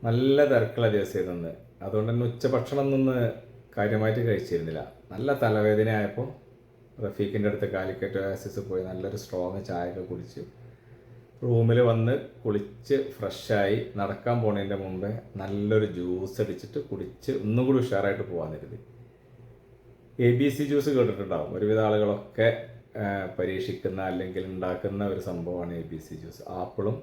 നല്ല തിരക്കുള്ള ദിവസമായിരുന്നു ഇന്ന്. അതുകൊണ്ട് തന്നെ ഉച്ചഭക്ഷണം ഒന്നും കാര്യമായിട്ട് കഴിച്ചിരുന്നില്ല. നല്ല തലവേദന ആയപ്പോൾ റഫീഖിൻ്റെ അടുത്ത് കാലിക്കറ്റ് ഒയാസിസ് പോയി നല്ലൊരു സ്ട്രോങ് ചായയൊക്കെ കുടിച്ച് റൂമിൽ വന്ന് കുളിച്ച് ഫ്രഷായി നടക്കാൻ പോണതിൻ്റെ മുമ്പേ നല്ലൊരു ജ്യൂസ് അടിച്ചിട്ട് കുടിച്ച് ഒന്നും കൂടി ഉഷാറായിട്ട് പോകാൻ ABC ജ്യൂസ് കേട്ടിട്ടുണ്ടാവും. ഒരുവിധ ആളുകളൊക്കെ പരീക്ഷിക്കുന്ന അല്ലെങ്കിൽ ഉണ്ടാക്കുന്ന ഒരു സംഭവമാണ് ABC ജ്യൂസ്. ആപ്പിളും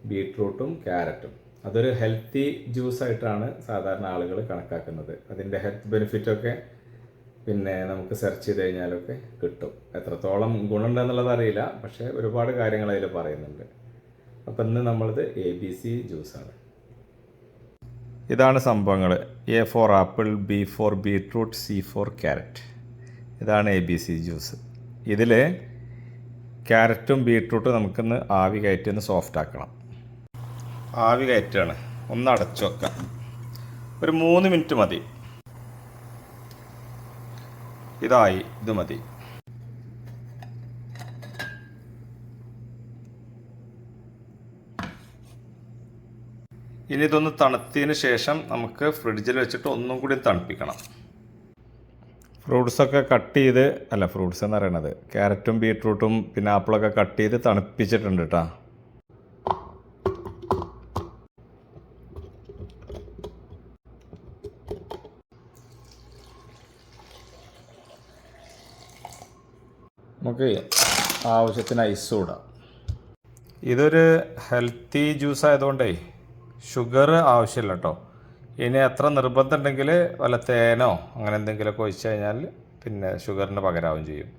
ബീട്രൂട്ടും ക്യാരറ്റും. അതൊരു ഹെൽത്തി ജ്യൂസായിട്ടാണ് സാധാരണ ആളുകൾ കണക്കാക്കുന്നത്. അതിൻ്റെ ഹെൽത്ത് ബെനിഫിറ്റൊക്കെ പിന്നെ നമുക്ക് സെർച്ച് ചെയ്ത് കഴിഞ്ഞാലൊക്കെ കിട്ടും. എത്രത്തോളം ഗുണമുണ്ടെന്നുള്ളത് അറിയില്ല, പക്ഷേ ഒരുപാട് കാര്യങ്ങൾ അതിൽ പറയുന്നുണ്ട്. അപ്പം ഇന്ന് നമ്മളത് ABC ജ്യൂസാണ്. ഇതാണ് സംഭവങ്ങൾ. A for apple, B for beetroot, C for carrot. ഇതാണ് ABC ജ്യൂസ്. ഇതിൽ ക്യാരറ്റും ബീട്രൂട്ടും നമുക്കൊന്ന് ആവി കയറ്റി ഒന്ന് സോഫ്റ്റ് ആക്കണം. ആവി കയറ്റാണ്. ഒന്ന് അടച്ചു വെക്കാം. ഒരു 3 മിനിറ്റ് മതി. ഇതായി, ഇത് മതി. ഇനി ഇതൊന്ന് തണുത്തതിന് ശേഷം നമുക്ക് ഫ്രിഡ്ജിൽ വെച്ചിട്ട് ഒന്നും കൂടി തണുപ്പിക്കണം. ഫ്രൂട്ട്സൊക്കെ കട്ട് ചെയ്ത്, ഫ്രൂട്ട്സ് എന്ന് പറയണത് ക്യാരറ്റും ബീട്രൂട്ടും പിന്നെ ആപ്പിളൊക്കെ കട്ട് ചെയ്ത് തണുപ്പിച്ചിട്ടുണ്ട് കേട്ടോ. നമുക്ക് ആവശ്യത്തിന് ഐസ് ഇടാം. ഇതൊരു ഹെൽത്തി ജ്യൂസ് ആയതുകൊണ്ടേ ഷുഗർ ആവശ്യമില്ല കേട്ടോ. ഇനി എത്ര നിർബന്ധം ഉണ്ടെങ്കിൽ വല്ല തേനോ അങ്ങനെ എന്തെങ്കിലുമൊക്കെ ഒഴിച്ച് കഴിഞ്ഞാൽ പിന്നെ ഷുഗറിന് പകരാവും ചെയ്യും.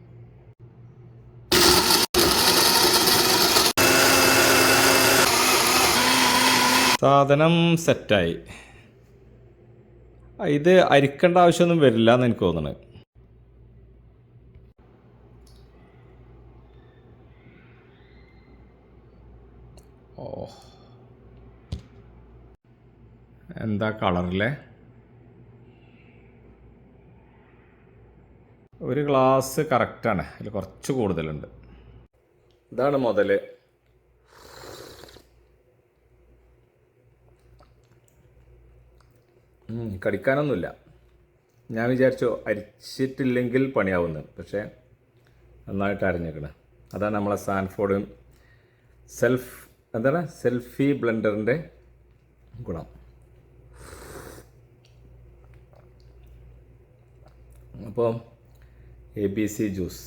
സാധനം സെറ്റായി. ഇത് അരിക്കേണ്ട ആവശ്യമൊന്നും വരില്ല എന്ന് എനിക്ക് തോന്നുന്നത്. ഓ, എന്താ കളറിലെ ഒരു ഗ്ലാസ് കറക്റ്റാണ്. അതിൽ കുറച്ച് കൂടുതലുണ്ട്. ഇതാണ് മുതൽ. കടിക്കാനൊന്നുമില്ല. ഞാൻ വിചാരിച്ചു അരിച്ചിട്ടില്ലെങ്കിൽ പണിയാവുന്നത്, പക്ഷേ നന്നായിട്ട് അരിഞ്ഞേക്കണേ. അതാണ് നമ്മളെ സാൻഫോർഡ് സെൽഫി ബ്ലെൻഡറിൻ്റെ ഗുണം. അപ്പോൾ ABC ജ്യൂസ്